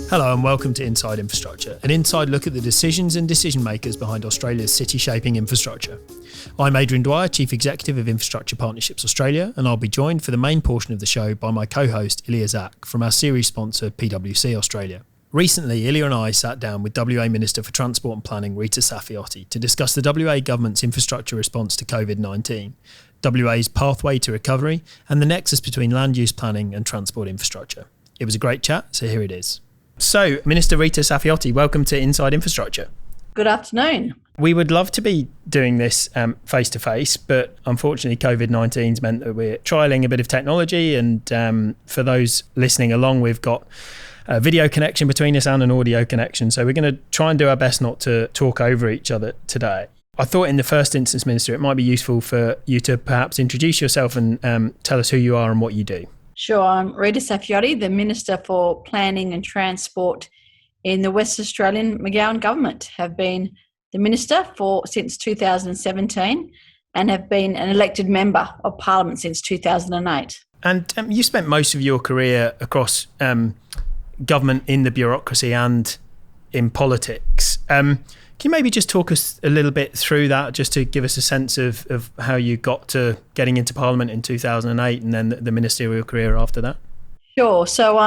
Hello and welcome to Inside Infrastructure, an inside look at the decisions and decision makers behind Australia's city shaping infrastructure. I'm Adrian Dwyer, Chief Executive of Infrastructure Partnerships Australia, and I'll be joined for the main portion of the show by my co-host Ilya Zak from our series sponsor PwC Australia. Recently, Ilya and I sat down with WA Minister for Transport and Planning Rita Saffioti to discuss the WA government's infrastructure response to COVID-19, WA's pathway to recovery, and the nexus between land use planning and transport infrastructure. It was a great chat, so here it is. So, Minister Rita Saffioti, welcome to Inside Infrastructure. Good afternoon. We would love to be doing this face-to-face, but unfortunately COVID-19's meant that we're trialling a bit of technology, and for those listening along, we've got a video connection between us and an audio connection, so we're going to try and do our best not to talk over each other today. I thought in the first instance, Minister, it might be useful for you to perhaps introduce yourself and tell us who you are and what you do. Sure, I'm Rita Saffioti, the Minister for Planning and Transport in the West Australian McGowan Government. Have been the Minister since 2017 and have been an elected Member of Parliament since 2008. And you spent most of your career across government in the bureaucracy and in politics. Can you maybe just talk us a little bit through that, just to give us a sense of how you got to getting into Parliament in 2008 and then the ministerial career after that? Sure. So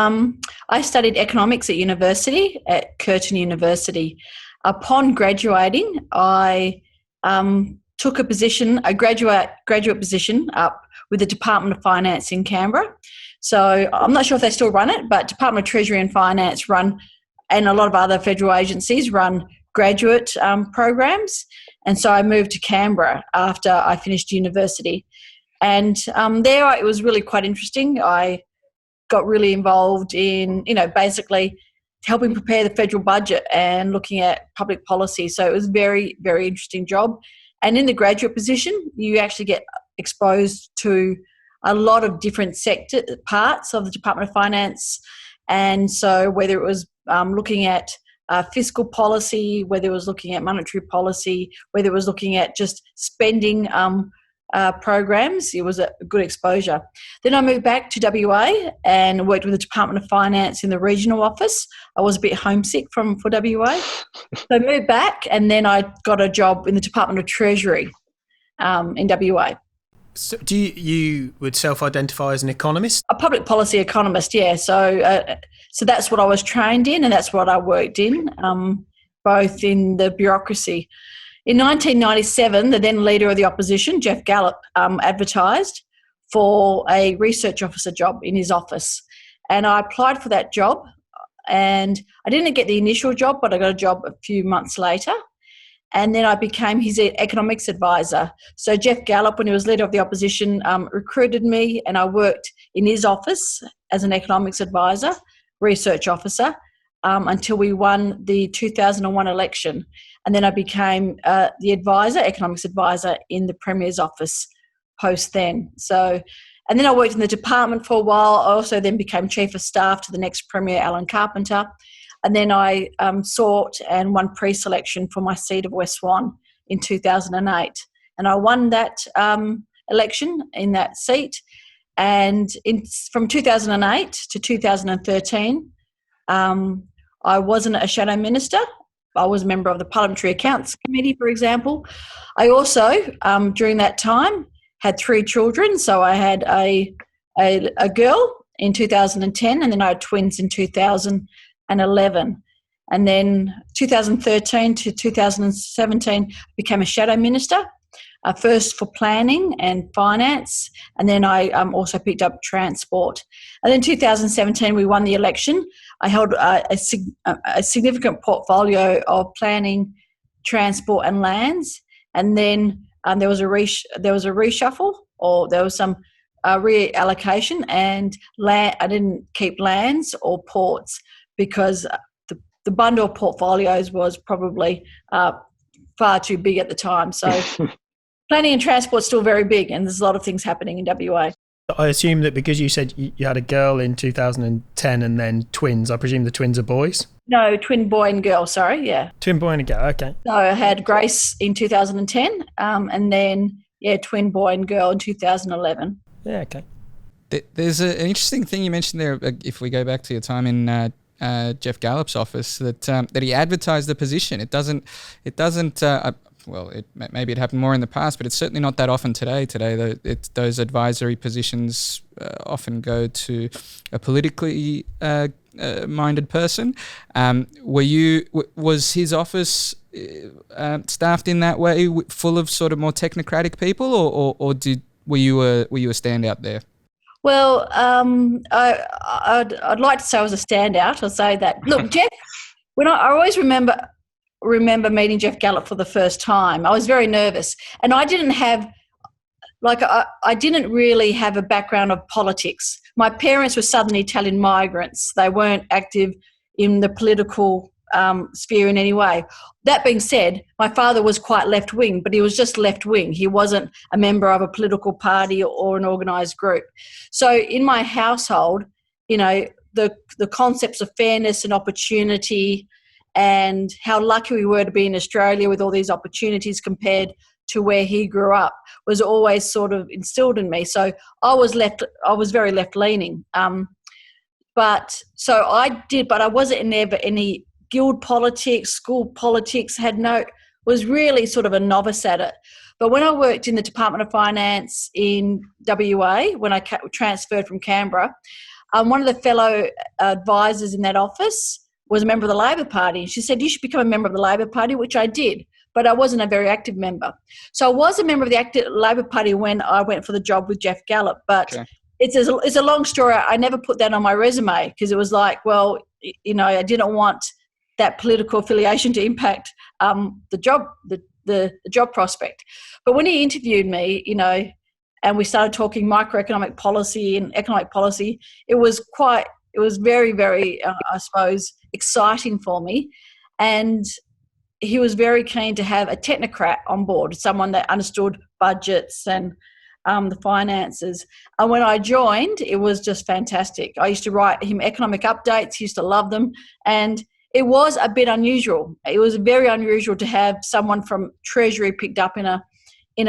I studied economics at university, at Curtin University. Upon graduating, I took a graduate position up with the Department of Finance in Canberra. So I'm not sure if they still run it, but Department of Treasury and Finance run, and a lot of other federal agencies run graduate programs. And so I moved to Canberra after I finished university. And there it was really quite interesting. I got really involved in, basically helping prepare the federal budget and looking at public policy. So it was a very, very interesting job. And in the graduate position, you actually get exposed to a lot of different sector parts of the Department of Finance. And so whether it was looking at fiscal policy, whether it was looking at monetary policy, whether it was looking at just spending programs, it was a good exposure. Then I moved back to WA and worked with the Department of Finance in the regional office. I was a bit homesick for WA. So I moved back, and then I got a job in the Department of Treasury in WA. So do you would self-identify as an economist? A public policy economist, yeah. So that's what I was trained in, and that's what I worked in, both in the bureaucracy. In 1997, the then leader of the opposition, Jeff Gallop, advertised for a research officer job in his office. And I applied for that job, and I didn't get the initial job, but I got a job a few months later. And then I became his economics advisor. So Jeff Gallop, when he was leader of the opposition, recruited me, and I worked in his office as an economics advisor, research officer, until we won the 2001 election. And then I became the advisor, economics advisor in the Premier's office post then. And then I worked in the department for a while. I also then became chief of staff to the next Premier, Alan Carpenter. And then I sought and won pre-selection for my seat of West Swan in 2008. And I won that election in that seat. And from 2008 to 2013, I wasn't a shadow minister. I was a member of the Parliamentary Accounts Committee, for example. I also, during that time, had 3 children. So I had a girl in 2010, and then I had twins in 2011. And then 2013 to 2017 became a shadow minister, first for planning and finance, and then I also picked up transport. And then 2017 we won the election. I held a significant portfolio of planning, transport and lands, and then there was a reshuffle, or there was some reallocation, and I didn't keep lands or ports because the bundle of portfolios was probably far too big at the time. So planning and transport is still very big, and there's a lot of things happening in WA. I assume that because you said you had a girl in 2010 and then twins, I presume the twins are boys? No, twin boy and girl, sorry, yeah. Twin boy and a girl, okay. So I had Grace in 2010 and then, twin boy and girl in 2011. Yeah, okay. There's an interesting thing you mentioned there, if we go back to your time in Jeff Gallup's office that he advertised the position. It doesn't. Maybe it happened more in the past, but it's certainly not that often today. Today, those advisory positions often go to a politically minded person. Was his office staffed in that way, full of sort of more technocratic people, or were you a standout there? Well, I'd like to say I was a standout. I'll say that. Look, Jeff, I always remember meeting Jeff Gallup for the first time, I was very nervous, and I didn't really have a background of politics. My parents were Southern Italian migrants. They weren't active in the political sphere in any way. That being said, my father was quite left-wing, but he was just left-wing. He wasn't a member of a political party or an organised group. So in my household, the concepts of fairness and opportunity and how lucky we were to be in Australia with all these opportunities compared to where he grew up was always sort of instilled in me. So I was very left-leaning. But I wasn't never any guild politics, school politics, was really sort of a novice at it. But when I worked in the Department of Finance in WA, when I transferred from Canberra, one of the fellow advisors in that office was a member of the Labor Party. She said, you should become a member of the Labor Party, which I did, but I wasn't a very active member. So I was a member of the active Labor Party when I went for the job with Jeff Gallup, but okay. It's a long story. I never put that on my resume because it was like, well, I didn't want that political affiliation to impact the job prospect. But when he interviewed me, and we started talking microeconomic policy and economic policy, it was very, very, I suppose, exciting for me. And he was very keen to have a technocrat on board, someone that understood budgets and the finances. And when I joined, it was just fantastic. I used to write him economic updates. He used to love them. And it was a bit unusual. It was very unusual to have someone from Treasury picked up in a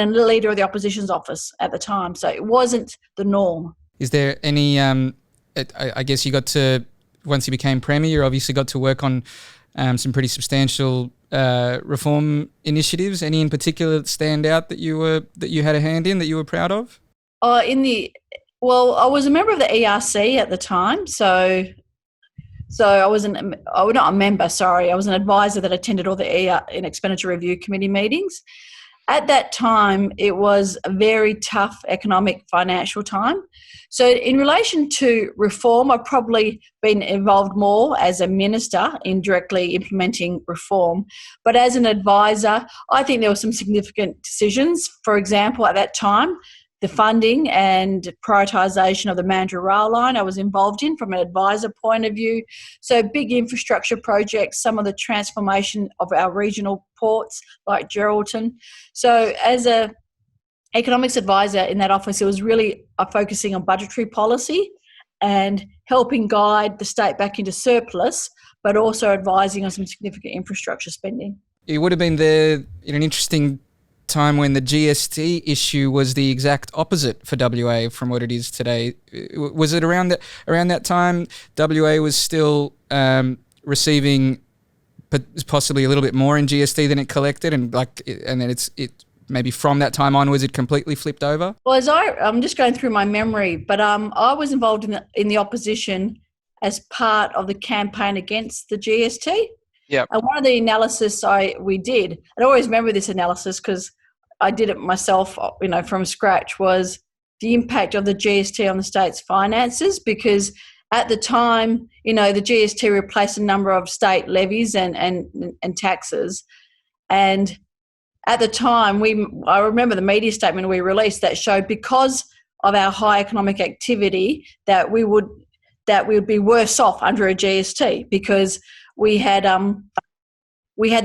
leader of the opposition's office at the time. So it wasn't the norm. Is there any, I guess you got to, once you became Premier, you obviously got to work on some pretty substantial reform initiatives. Any in particular that stand out that you had a hand in, that you were proud of? I was a member of the ERC at the time. So I was not a member, sorry. I was an advisor that attended all the Expenditure Review Committee meetings. At that time, it was a very tough economic financial time. So in relation to reform, I've probably been involved more as a minister in directly implementing reform. But as an advisor, I think there were some significant decisions. For example, at that time, the funding and prioritisation of the Mandurah rail line I was involved in from an advisor point of view. So big infrastructure projects, some of the transformation of our regional ports like Geraldton. So as a economics advisor in that office, it was really focusing on budgetary policy and helping guide the state back into surplus, but also advising on some significant infrastructure spending. You would have been there in an interesting time when the GST issue was the exact opposite for WA from what it is today. Was it around that time WA was still receiving possibly a little bit more in GST than it collected, and then it maybe from that time onwards it completely flipped over? Well, I'm just going through my memory, but I was involved in the opposition as part of the campaign against the GST. Yeah. And one of the analysis we did, I always remember this analysis because I did it myself, from scratch, was the impact of the GST on the state's finances, because at the time, the GST replaced a number of state levies and taxes. And at the time, I remember the media statement we released that showed because of our high economic activity that we would be worse off under a GST, because we had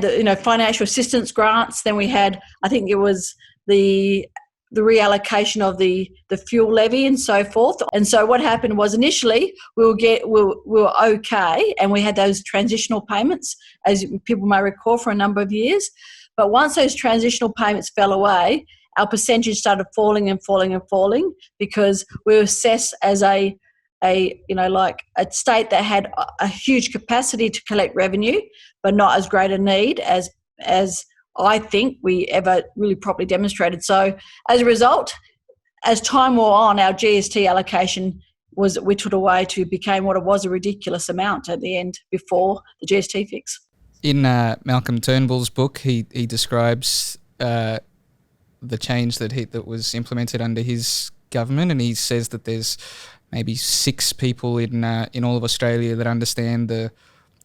the financial assistance grants. Then we had, I think it was the reallocation of the fuel levy and so forth. And so what happened was initially we were okay, and we had those transitional payments, as people may recall, for a number of years. But once those transitional payments fell away, our percentage started falling and falling and falling, because we were assessed as a like a state that had a huge capacity to collect revenue, but not as great a need as I think we ever really properly demonstrated. So as a result, as time wore on, our GST allocation was whittled away to became what it was, a ridiculous amount at the end before the GST fix. In Malcolm Turnbull's book, he describes the change that was implemented under his government, and he says that there's maybe 6 people in all of Australia that understand the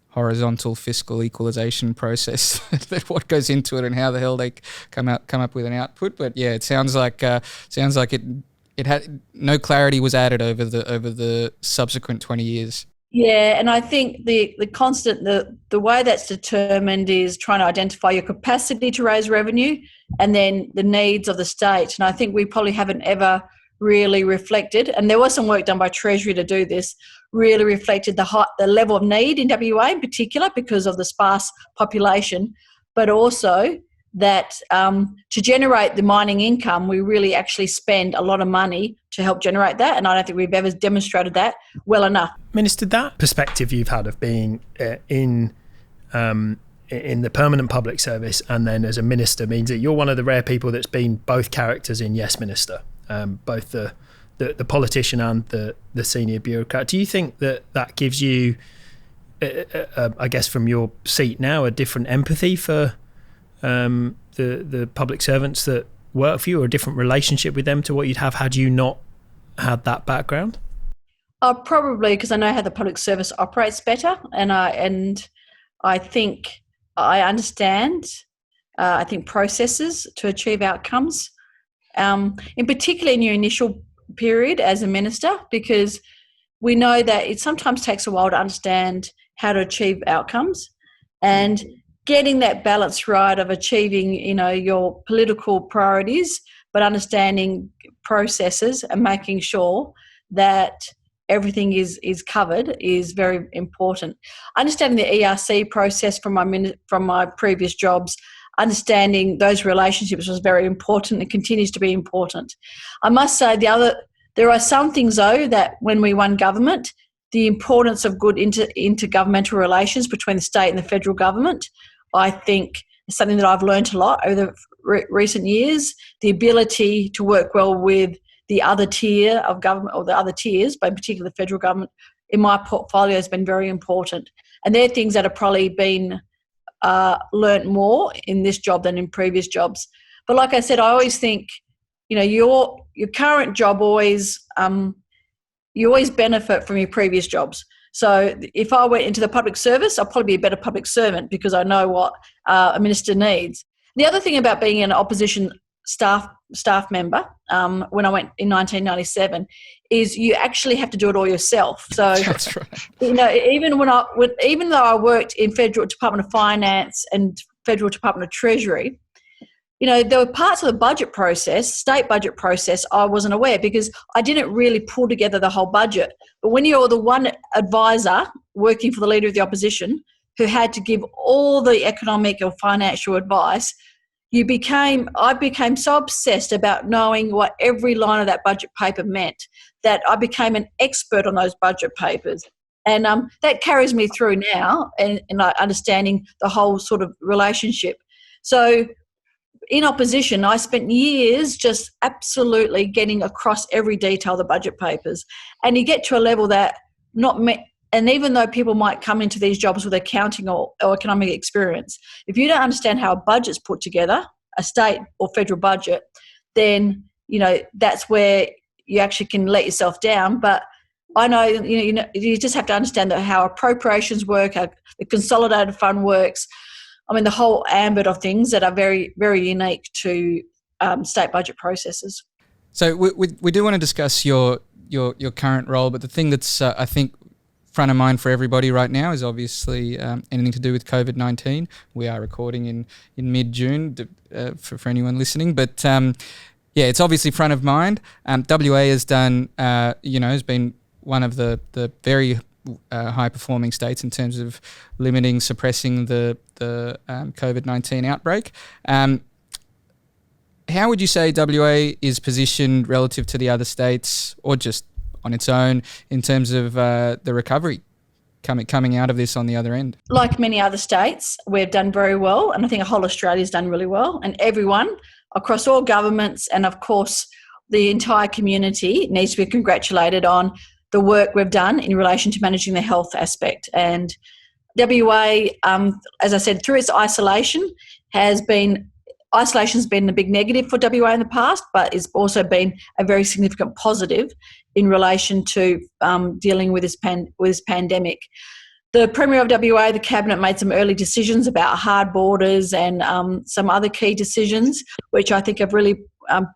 horizontal fiscal equalisation process, that what goes into it and how the hell they come up with an output. But yeah, it sounds like it had no clarity was added over the subsequent 20 years. Yeah, and I think the way that's determined is trying to identify your capacity to raise revenue and then the needs of the state. And I think we probably haven't ever really reflected, and there was some work done by Treasury to do this, really reflected the level of need in WA in particular because of the sparse population, but also that to generate the mining income, we really actually spend a lot of money to help generate that, and I don't think we've ever demonstrated that well enough. Minister, that perspective you've had of being in the permanent public service and then as a minister means that you're one of the rare people that's been both characters in Yes Minister, both the politician and the senior bureaucrat. Do you think that gives you, I guess from your seat now, a different empathy for the public servants that work for you, or a different relationship with them to what you'd have had you not had that background? Probably because I know how the public service operates better, and I think I understand. I think processes to achieve outcomes, in particular in your initial period as a minister, because we know that it sometimes takes a while to understand how to achieve outcomes, and getting that balance right of achieving, your political priorities, but understanding processes and making sure that everything is covered is very important. Understanding the ERC process from my previous jobs, understanding those relationships was very important and continues to be important. I must say there are some things though that when we won government, the importance of good intergovernmental relations between the state and the federal government, I think is something that I've learned a lot over the recent years. The ability to work well with the other tier of government, or the other tiers, but in particular the federal government, in my portfolio has been very important. And they're things that have probably been learnt more in this job than in previous jobs. But like I said, I always think, your current job always, you always benefit from your previous jobs. So if I went into the public service, I'll probably be a better public servant because I know what a minister needs. The other thing about being an opposition staff member, when I went in 1997, is you actually have to do it all yourself. So that's right. Even though I worked in Federal Department of Finance and Federal Department of Treasury, there were parts of the budget process, state budget process, I wasn't aware because I didn't really pull together the whole budget. But when you're the one advisor working for the Leader of the Opposition who had to give all the economic or financial advice, I became so obsessed about knowing what every line of that budget paper meant that I became an expert on those budget papers. And that carries me through now and understanding the whole sort of relationship. So in opposition, I spent years just absolutely getting across every detail of the budget papers. And you get to a level that and even though people might come into these jobs with accounting or economic experience, if you don't understand how a budget's put together, a state or federal budget, then, that's where you actually can let yourself down. But I know, you just have to understand how appropriations work, how the consolidated fund works. I mean, the whole ambit of things that are very, very unique to state budget processes. So we do want to discuss your current role, but the thing that's I think front of mind for everybody right now is obviously anything to do with COVID-19. We are recording in mid-June for anyone listening, but it's obviously front of mind. WA has done, has been one of the very high-performing states in terms of limiting, suppressing the COVID-19 outbreak. How would you say WA is positioned relative to the other states, or just on its own in terms of the recovery coming out of this on the other end? Like many other states, we've done very well, and I think the whole Australia's done really well, and everyone across all governments and, of course, the entire community needs to be congratulated on the work we've done in relation to managing the health aspect. And WA, as I said, through its isolation's been a big negative for WA in the past, but it's also been a very significant positive in relation to dealing with this pandemic. The Premier of WA, the Cabinet, made some early decisions about hard borders and some other key decisions, which I think have really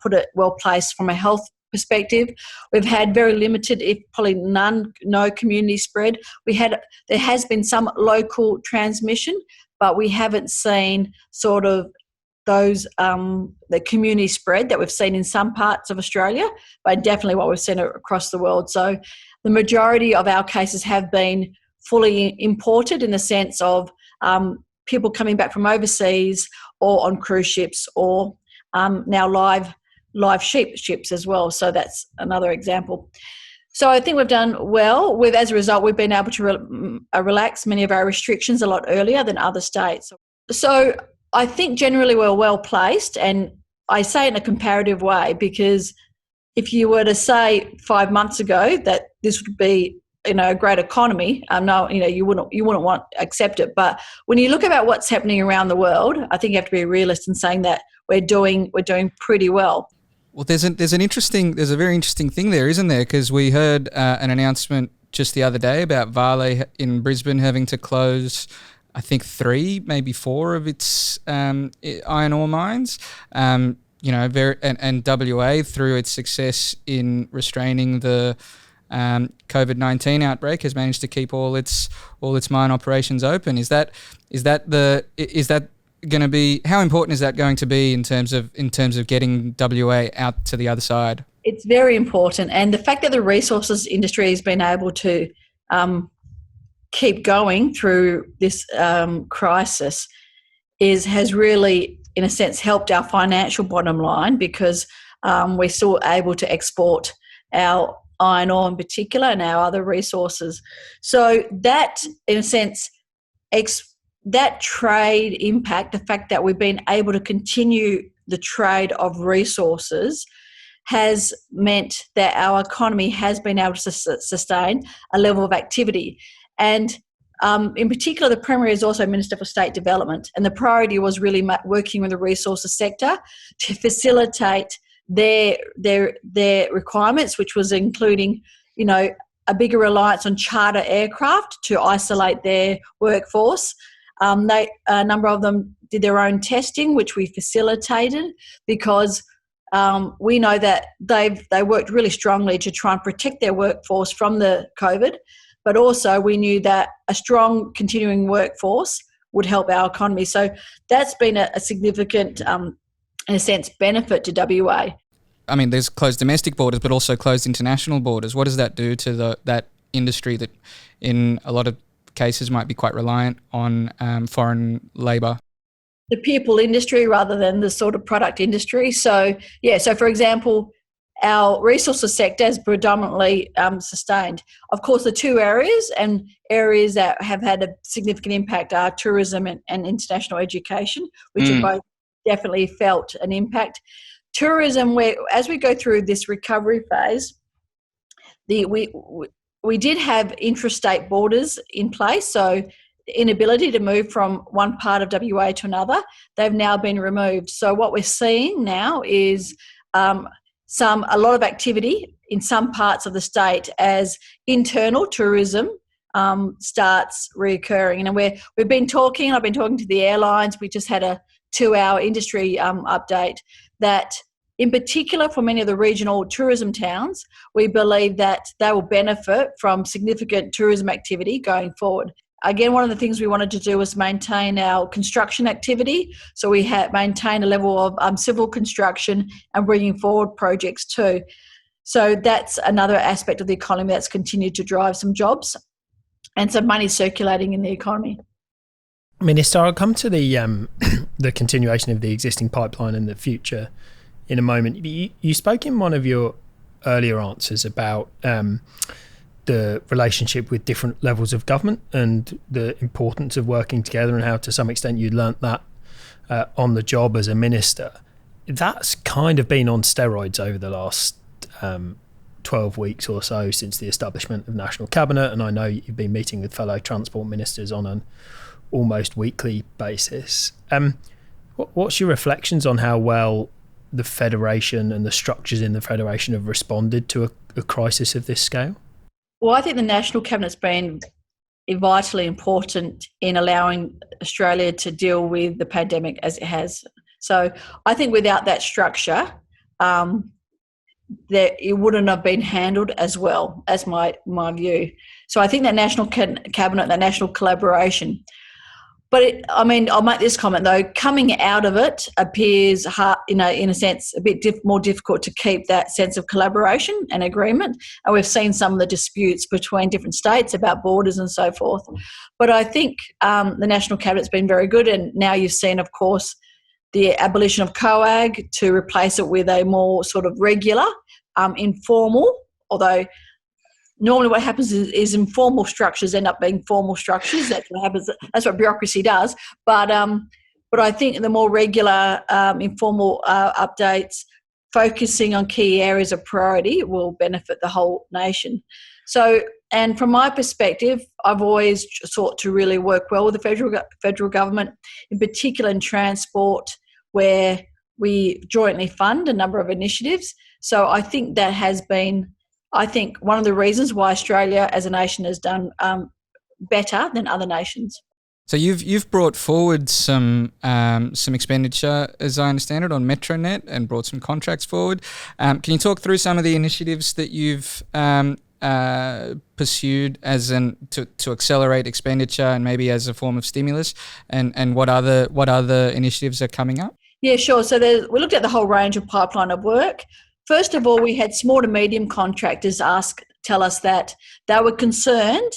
put it well placed from a health perspective. We've had very limited, if probably no community spread. There has been some local transmission, but we haven't seen sort of those the community spread that we've seen in some parts of Australia, but definitely what we've seen across the world. So the majority of our cases have been fully imported in the sense of people coming back from overseas or on cruise ships or now live ships as well. So that's another example. So I think we've done well. As a result, we've been able to relax many of our restrictions a lot earlier than other states. So I think generally we're well placed, and I say it in a comparative way because if you were to say 5 months ago that this would be a great economy, you wouldn't want to accept it. But when you look about what's happening around the world, I think you have to be a realist in saying that we're doing pretty well. Well, there's a very interesting thing there, isn't there? Because we heard an announcement just the other day about Vale in Brisbane having to close, I think 3, maybe 4 of its iron ore mines. And WA, through its success in restraining the COVID-19 outbreak, has managed to keep all its mine operations open. Is that going to be, how important is that going to be in terms of getting WA out to the other side? It's very important, and the fact that the resources industry has been able to keep going through this crisis has really, in a sense, helped our financial bottom line that we're still able to export our iron ore in particular and our other resources. So that, in a sense, that trade impact, the fact that we've been able to continue the trade of resources, has meant that our economy has been able to sustain a level of activity. And in particular, the Premier is also Minister for State Development, and the priority was really working with the resources sector to facilitate their requirements, which was including, a bigger reliance on charter aircraft to isolate their workforce. A number of them did their own testing, which we facilitated because we know that they worked really strongly to try and protect their workforce from the COVID, but also we knew that a strong continuing workforce would help our economy. So that's been a significant, in a sense, benefit to WA. I mean, there's closed domestic borders, but also closed international borders. What does that do to that industry that in a lot of cases might be quite reliant on foreign labour? The people industry rather than the sort of product industry. So for example, our resources sector is predominantly sustained. Of course, the 2 areas that have had a significant impact are tourism and international education, which have both definitely felt an impact. Tourism, as we go through this recovery phase, we did have intrastate borders in place, so the inability to move from one part of WA to another, they've now been removed. So what we're seeing now is a lot of activity in some parts of the state as internal tourism starts reoccurring. And I've been talking to the airlines. We just had a 2-hour industry update that, in particular for many of the regional tourism towns, we believe that they will benefit from significant tourism activity going forward. Again, one of the things we wanted to do was maintain our construction activity. So we maintain a level of civil construction and bringing forward projects too. So that's another aspect of the economy that's continued to drive some jobs and some money circulating in the economy. Minister, I'll come to the continuation of the existing pipeline in the future in a moment. You spoke in one of your earlier answers about the relationship with different levels of government and the importance of working together, and how to some extent you learnt that on the job as a minister. That's kind of been on steroids over the last 12 weeks or so since the establishment of National Cabinet, and I know you've been meeting with fellow transport ministers on an almost weekly basis. What's your reflections on how well the Federation and the structures in the Federation have responded to a crisis of this scale? Well, I think the National Cabinet's been vitally important in allowing Australia to deal with the pandemic as it has. So I think without that structure, that it wouldn't have been handled as well, as my view. So I think that National Cabinet, that national collaboration. But I'll make this comment though. Coming out of it appears hard, in a sense, a bit more difficult to keep that sense of collaboration and agreement. And we've seen some of the disputes between different states about borders and so forth. But I think the National Cabinet's been very good. And now you've seen, of course, the abolition of COAG to replace it with a more sort of regular, informal, although normally what happens is informal structures end up being formal structures. That's what happens. That's what bureaucracy does. But I think the more regular, informal updates focusing on key areas of priority will benefit the whole nation. So, and from my perspective, I've always sought to really work well with the federal government, in particular in transport, where we jointly fund a number of initiatives. So I think that has been, one of the reasons why Australia as a nation has done better than other nations. So you've brought forward some expenditure, as I understand it, on Metronet and brought some contracts forward. Can you talk through some of the initiatives that you've pursued to accelerate expenditure and maybe as a form of stimulus, and what other initiatives are coming up? Yeah, sure. So we looked at the whole range of pipeline of work. First of all, we had small to medium contractors tell us that they were concerned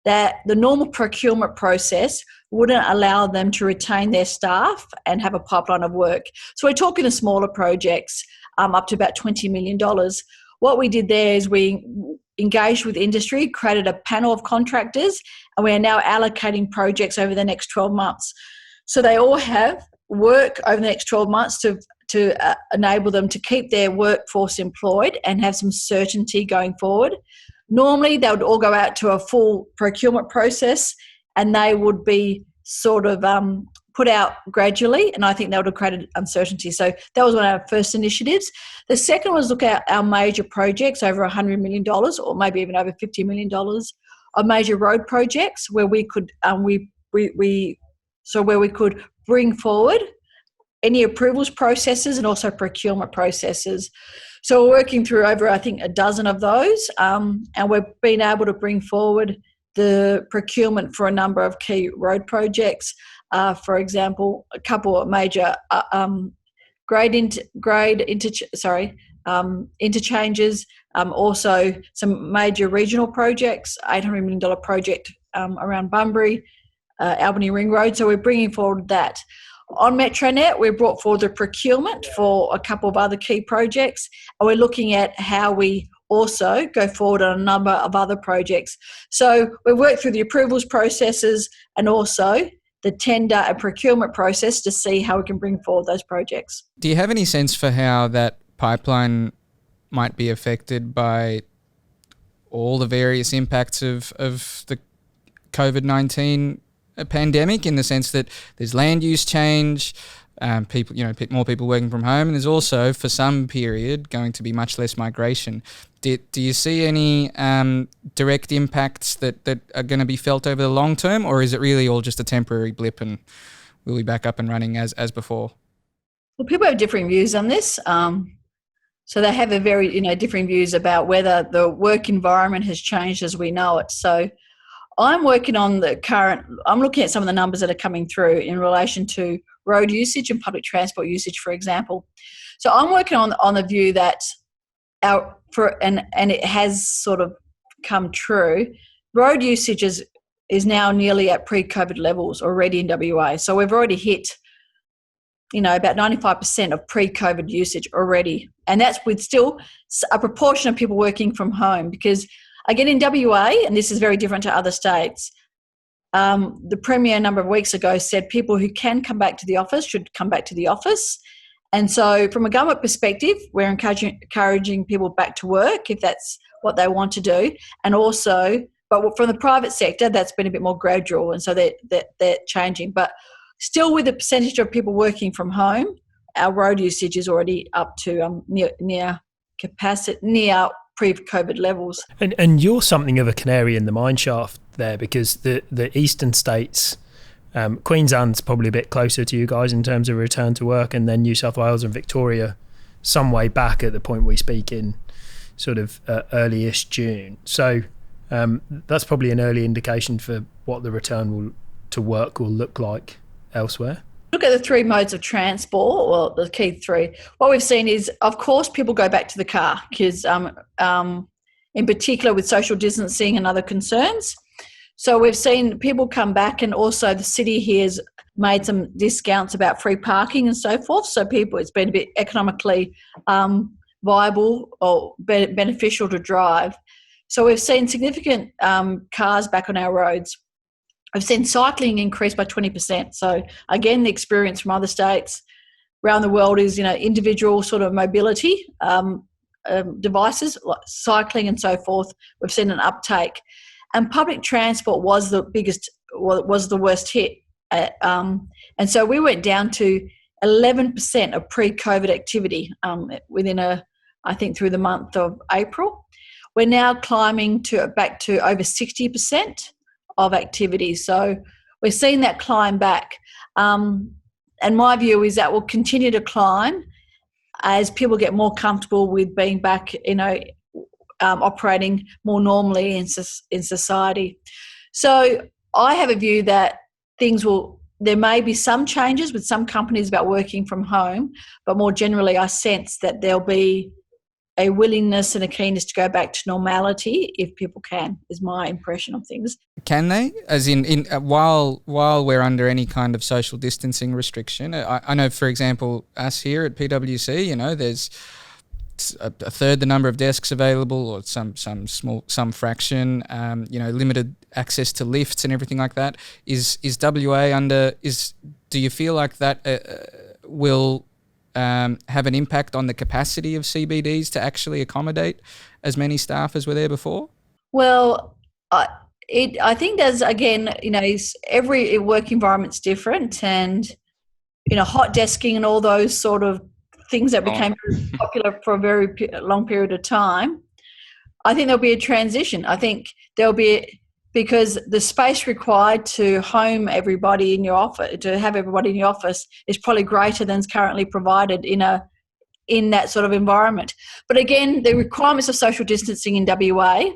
that the normal procurement process wouldn't allow them to retain their staff and have a pipeline of work. So we're talking the smaller projects, up to about $20 million. What we did there is we engaged with industry, created a panel of contractors, and we are now allocating projects over the next 12 months. So they all have work over the next 12 months to enable them to keep their workforce employed and have some certainty going forward. Normally, they would all go out to a full procurement process and they would be sort of put out gradually, and I think that would have created uncertainty. So that was one of our first initiatives. The second was look at our major projects, over $100 million or maybe even over $50 million of major road projects where we could where we could bring forward any approvals processes and also procurement processes. So we're working through over, I think, a dozen of those, and we've been able to bring forward the procurement for a number of key road projects. For example, a couple of major interchanges, also some major regional projects, $800 million project around Bunbury, Albany Ring Road. So we're bringing forward that. On Metronet, we brought forward the procurement for a couple of other key projects, and we're looking at how we also go forward on a number of other projects. So we worked through the approvals processes and also the tender and procurement process to see how we can bring forward those projects. Do you have any sense for how that pipeline might be affected by all the various impacts of the COVID-19 pandemic, in the sense that there's land use change, people, more people working from home, and there's also for some period going to be much less migration. Do you see any direct impacts that are going to be felt over the long term, or is it really all just a temporary blip and we'll be back up and running as before? Well, people have differing views on this. So they have a very, differing views about whether the work environment has changed as we know it. So I'm working on I'm looking at some of the numbers that are coming through in relation to road usage and public transport usage, for example. So I'm working on the view that and it has sort of come true, road usage is now nearly at pre-COVID levels already in WA. So we've already hit about 95% of pre-COVID usage already. And that's with still a proportion of people working from home, because again, in WA, and this is very different to other states, the Premier a number of weeks ago said people who can come back to the office should come back to the office. And so from a government perspective, we're encouraging people back to work if that's what they want to do. And also, but from the private sector, that's been a bit more gradual, and so they're changing. But still, with the percentage of people working from home, our road usage is already up to near capacity, near pre-COVID levels. And you're something of a canary in the mine shaft there, because the eastern states, Queensland's probably a bit closer to you guys in terms of return to work, and then New South Wales and Victoria some way back at the point we speak in sort of early-ish June. So that's probably an early indication for what the return to work will look like elsewhere. Look at the three modes of transport, well, the key three. What we've seen is, of course, people go back to the car because, in particular with social distancing and other concerns. So we've seen people come back, and also the city here has made some discounts about free parking and so forth. So it's been a bit economically viable or beneficial to drive. So we've seen significant cars back on our roads. I've seen cycling increase by 20%. So again, the experience from other states around the world is, individual sort of mobility devices like cycling and so forth. We've seen an uptake, and public transport was the worst hit. And so we went down to 11% of pre-COVID activity I think through the month of April. We're now climbing back to over 60% of activity. So we're seeing that climb back. And my view is that will continue to climb as people get more comfortable with being back, operating more normally in society. So I have a view that there may be some changes with some companies about working from home, but more generally I sense that there'll be a willingness and a keenness to go back to normality if people can, is my impression of things. Can they? As in while we're under any kind of social distancing restriction, I know, for example, us here at PwC, there's a third the number of desks available, or some fraction, limited access to lifts and everything like that. Is WA do you feel like that will have an impact on the capacity of CBDs to actually accommodate as many staff as were there before? Well, I think there's, again, every work environment's different, and hot desking and all those sort of things that became popular for a very long period of time. I think there'll be a transition. I think because the space required to home everybody in your office, to have everybody in your office, is probably greater than is currently provided in that sort of environment. But again, the requirements of social distancing in WA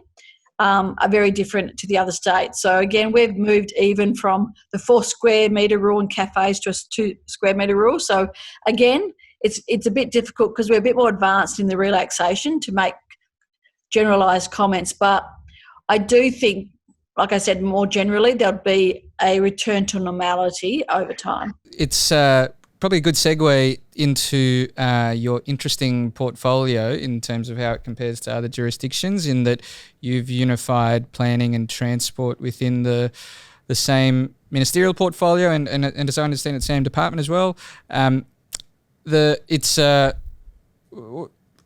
are very different to the other states. So again, we've moved even from the 4 square metre rule in cafes to a 2 square metre rule. So again, it's a bit difficult because we're a bit more advanced in the relaxation to make generalised comments. But I do think, like I said, more generally, there'll be a return to normality over time. It's probably a good segue into your interesting portfolio in terms of how it compares to other jurisdictions, in that you've unified planning and transport within the same ministerial portfolio and as I understand it, same department as well.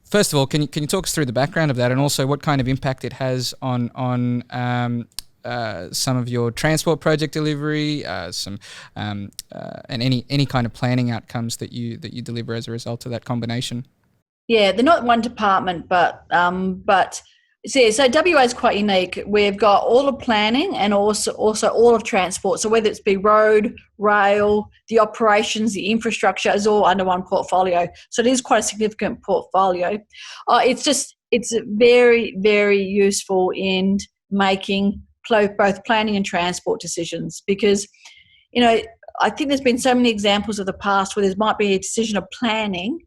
First of all, can you talk us through the background of that, and also what kind of impact it has on some of your transport project delivery, and any kind of planning outcomes that you deliver as a result of that combination? Yeah, they're not one department, but so WA is quite unique. We've got all of planning and also all of transport. So whether it's be road, rail, the operations, the infrastructure is all under one portfolio. So it is quite a significant portfolio. It's very, very useful in making both planning and transport decisions, because I think there's been so many examples of the past where there might be a decision of planning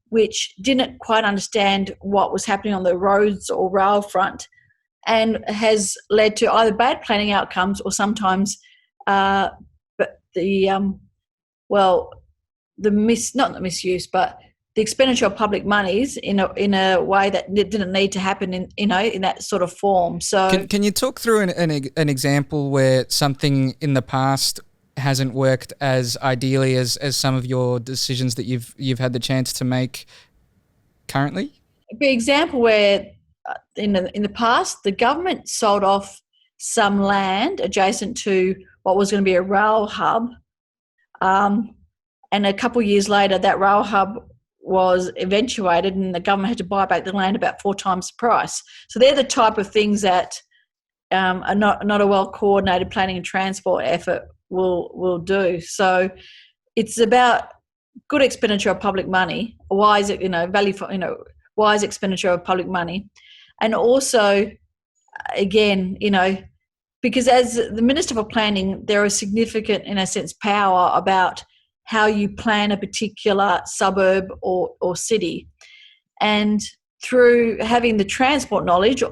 which didn't quite understand what was happening on the roads or rail front, and has led to either bad planning outcomes or sometimes not the misuse, but the expenditure of public monies in a way that didn't need to happen in that sort of form. So can you talk through an example where something in the past hasn't worked as ideally as some of your decisions that you've had the chance to make currently? For example, where in the past the government sold off some land adjacent to what was going to be a rail hub, and a couple of years later that rail hub was eventuated and the government had to buy back the land about 4 times the price. So they're the type of things that are not a well-coordinated planning and transport effort will do. So it's about good expenditure of public money, wise wise expenditure of public money, and also again, because as the Minister for Planning, there is significant, in a sense, power about how you plan a particular suburb or city. And through having the transport knowledge,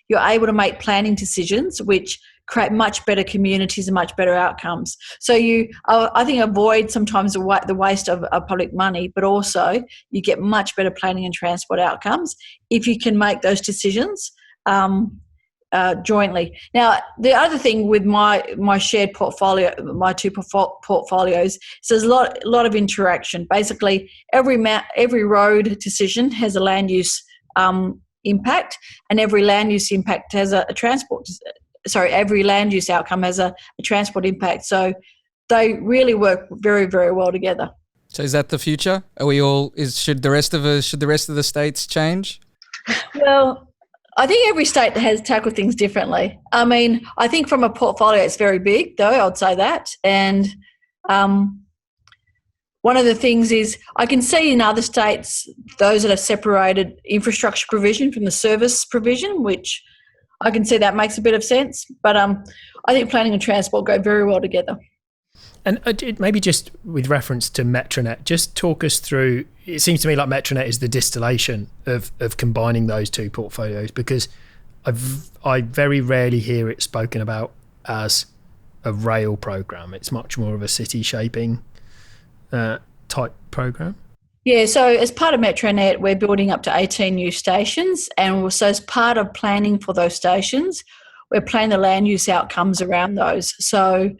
you're able to make planning decisions which create much better communities and much better outcomes. So I think, avoid sometimes the waste of public money, but also you get much better planning and transport outcomes if you can make those decisions jointly. Now, the other thing with my shared portfolio, my 2 portfolios, is there's a lot of interaction. Basically, every road decision has a land use impact, and every land use impact has every land use outcome has a transport impact. So they really work very, very well together. So is that the future? Should the rest of the states change? Well, I think every state has tackled things differently. I mean, I think from a portfolio, it's very big, though, I'd say that. And one of the things is I can see in other states those that have separated infrastructure provision from the service provision, which I can see that makes a bit of sense. But I think planning and transport go very well together. And maybe just with reference to Metronet, just talk us through, it seems to me like Metronet is the distillation of combining those 2 portfolios, because I very rarely hear it spoken about as a rail program. It's much more of a city shaping type program. Yeah, so as part of Metronet, we're building up to 18 new stations, and also as part of planning for those stations, we're planning the land use outcomes around those. So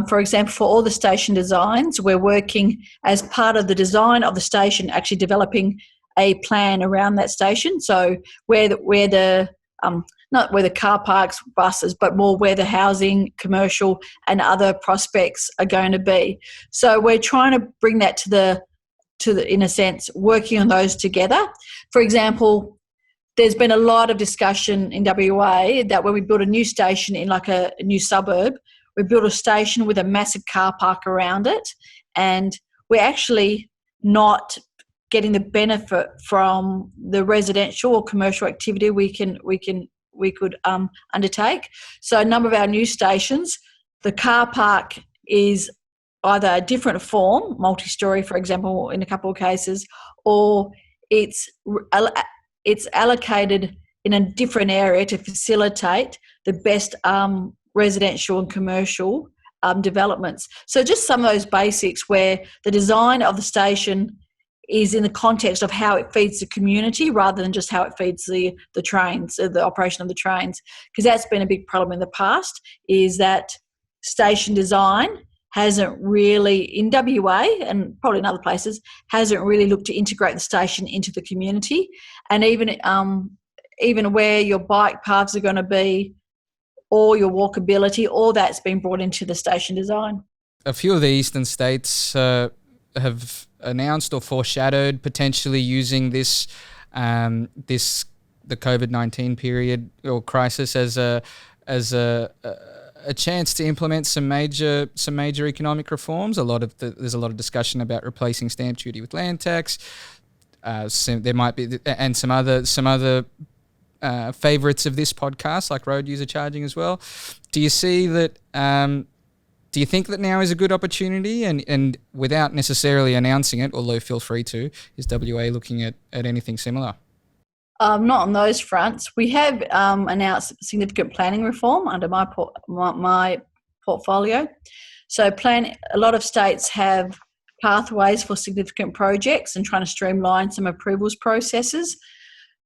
for example, for all the station designs, we're working as part of the design of the station, actually developing a plan around that station. So not where the car parks, buses, but more where the housing, commercial, and other prospects are going to be. So we're trying to bring that to the in a sense, working on those together. For example, there's been a lot of discussion in WA that when we build a new station in like a new suburb, we build a station with a massive car park around it, and we're actually not getting the benefit from the residential or commercial activity we could undertake. So a number of our new stations, the car park is either a different form, multi-storey, for example, in a couple of cases, or it's allocated in a different area to facilitate the best residential and commercial developments. So just some of those basics where the design of the station is in the context of how it feeds the community rather than just how it feeds the trains, the operation of the trains. Because that's been a big problem in the past, is that station design hasn't really, in WA and probably in other places, hasn't really looked to integrate the station into the community. And even where your bike paths are going to be, or your walkability, all that's been brought into the station design. A few of the eastern states have announced or foreshadowed potentially using the COVID-19 period or crisis as a chance to implement some major economic reforms. There's a lot of discussion about replacing stamp duty with land tax. There might be and some other favourites of this podcast, like road user charging as well. Do you see that? Do you think that now is a good opportunity? And without necessarily announcing it, although feel free to, is WA looking at anything similar? Not on those fronts. We have announced significant planning reform under my portfolio. So a lot of states have pathways for significant projects and trying to streamline some approvals processes.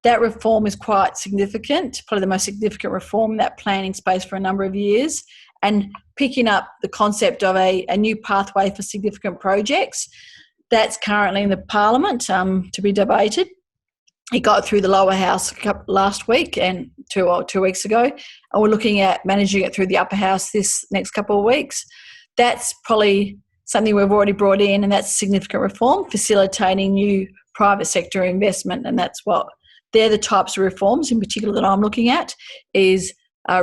That reform is quite significant, probably the most significant reform in that planning space for a number of years, and picking up the concept of a new pathway for significant projects. That's currently in the Parliament to be debated. It got through the lower house last week and 2 weeks ago, and we're looking at managing it through the upper house this next couple of weeks. That's probably something we've already brought in, and that's significant reform, facilitating new private sector investment, and they're the types of reforms in particular that I'm looking at, is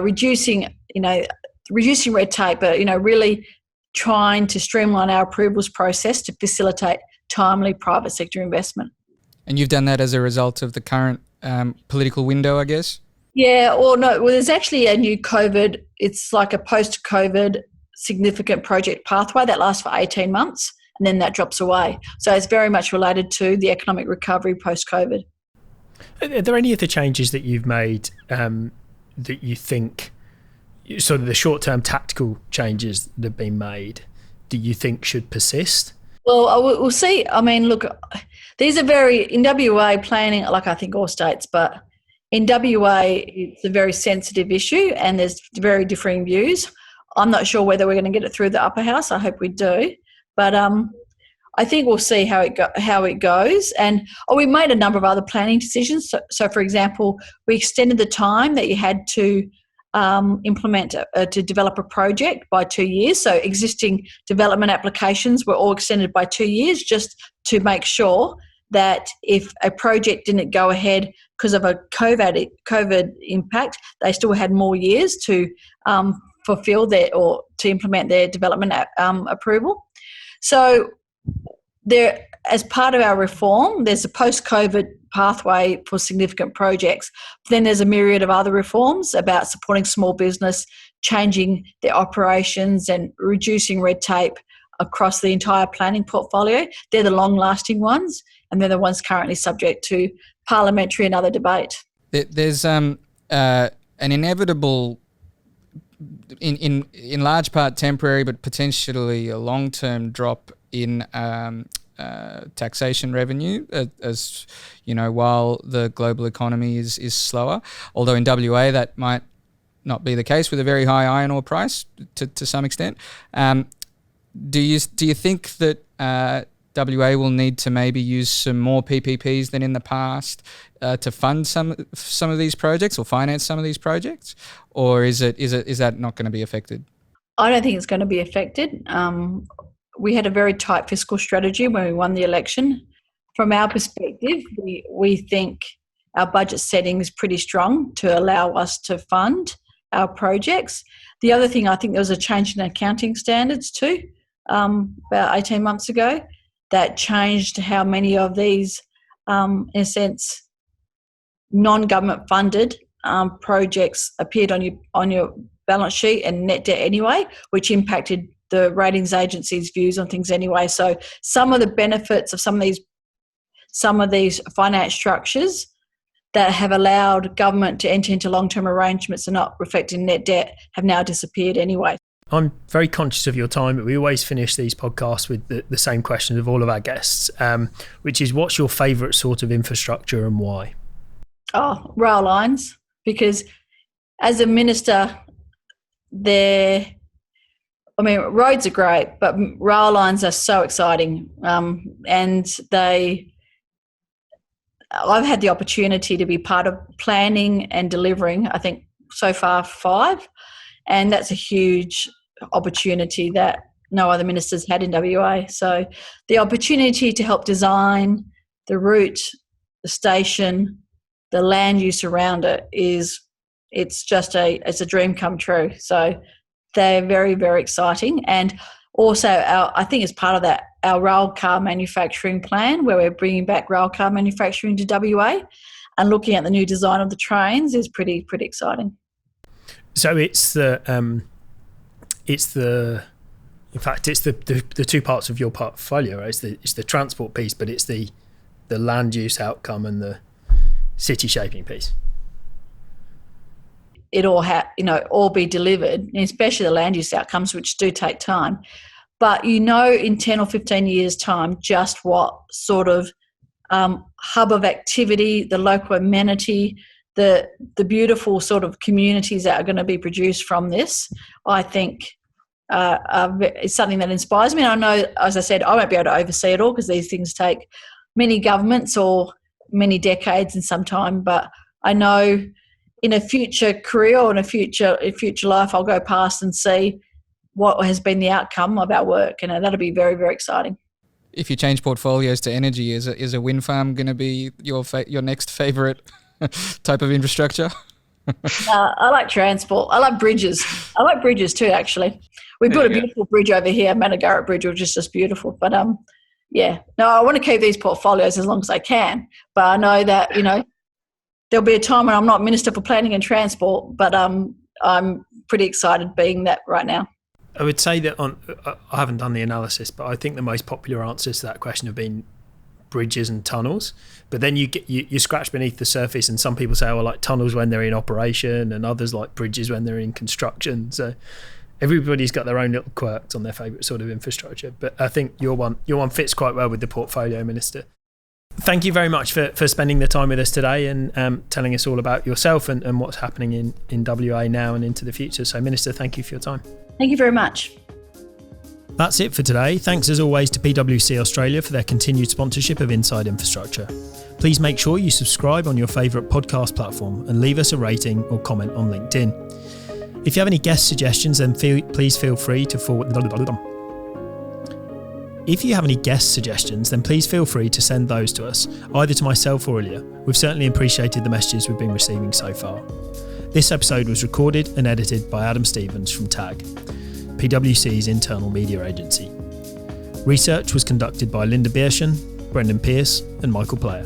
reducing red tape, but really trying to streamline our approvals process to facilitate timely private sector investment. And you've done that as a result of the current political window, I guess? Yeah, or no, well, there's actually a new COVID, it's like a post-COVID significant project pathway that lasts for 18 months and then that drops away. So it's very much related to the economic recovery post-COVID. Are there any of the changes that you've made that you think, sort of the short-term tactical changes that have been made, do you think should persist? Well, we'll see. I mean, look, these are in WA planning, like I think all states, but in WA it's a very sensitive issue and there's very differing views. I'm not sure whether we're going to get it through the upper house. I hope we do. But I think we'll see how it goes. And we made a number of other planning decisions. So for example, we extended the time that you had to to develop a project by 2 years. So existing development applications were all extended by 2 years, just to make sure that if a project didn't go ahead because of a COVID impact, they still had more years to fulfill to implement their development approval. So as part of our reform, there's a post-COVID pathway for significant projects. Then there's a myriad of other reforms about supporting small business, changing their operations and reducing red tape across the entire planning portfolio. They're the long-lasting ones, and they're the ones currently subject to parliamentary and other debate. There's an inevitable, in large part temporary, but potentially a long-term drop in taxation revenue, as you know, while the global economy is slower. Although in WA that might not be the case with a very high iron ore price to some extent. Do you think that WA will need to maybe use some more PPPs than in the past to fund some of these projects or finance some of these projects, or is that not going to be affected? I don't think it's going to be affected. We had a very tight fiscal strategy when we won the election. From our perspective, we think our budget setting is pretty strong to allow us to fund our projects. The other thing, I think there was a change in accounting standards too, about 18 months ago, that changed how many of these, in a sense, non-government funded projects appeared on your balance sheet and net debt anyway, which impacted the ratings agencies' views on things anyway. So some of the benefits of some of these finance structures that have allowed government to enter into long-term arrangements and not reflecting net debt have now disappeared anyway. I'm very conscious of your time, but we always finish these podcasts with the same question of all of our guests, which is, what's your favourite sort of infrastructure and why? Oh, rail lines, because as a minister, roads are great, but rail lines are so exciting. And I've had the opportunity to be part of planning and delivering, I think, so far 5. And that's a huge opportunity that no other ministers had in WA. So the opportunity to help design the route, the station, the land use around it it's a dream come true. So they're very, very exciting. And also, I think as part of that, our rail car manufacturing plan, where we're bringing back rail car manufacturing to WA and looking at the new design of the trains, is pretty exciting. So it's the two parts of your portfolio, right? It's the transport piece, but it's the land use outcome and the city shaping piece. It all all be delivered, and especially the land use outcomes, which do take time. but in 10 or 15 years' time, just what sort of hub of activity, the local amenity, the beautiful sort of communities that are going to be produced from this, I think is something that inspires me. And I know, as I said, I won't be able to oversee it all because these things take many governments or many decades and some time, but I know in a future career or in a future life, I'll go past and see what has been the outcome of our work, and that'll be very, very exciting. If you change portfolios to energy, is a wind farm going to be your next favourite type of infrastructure? I like transport. I like bridges. I like bridges too, actually. We built a beautiful bridge over here, Managarat Bridge, which is just beautiful. But I want to keep these portfolios as long as I can. But I know that, there'll be a time when I'm not Minister for Planning and Transport, but I'm pretty excited being that right now. I would say that I haven't done the analysis, but I think the most popular answers to that question have been bridges and tunnels. But then you scratch beneath the surface, and some people say, I like tunnels when they're in operation, and others like bridges when they're in construction. So everybody's got their own little quirks on their favourite sort of infrastructure. But I think your one fits quite well with the portfolio, Minister. Thank you very much for spending the time with us today and telling us all about yourself and what's happening in WA now and into the future. So, Minister, thank you for your time. Thank you very much. That's it for today. Thanks as always to PwC Australia for their continued sponsorship of Inside Infrastructure. Please make sure you subscribe on your favourite podcast platform and leave us a rating or comment on LinkedIn. If you have any guest suggestions, then please feel free to send those to us, either to myself or Ilya. We've certainly appreciated the messages we've been receiving so far. This episode was recorded and edited by Adam Stevens from TAG, PwC's internal media agency. Research was conducted by Linda Bierschen, Brendan Pearce and Michael Player.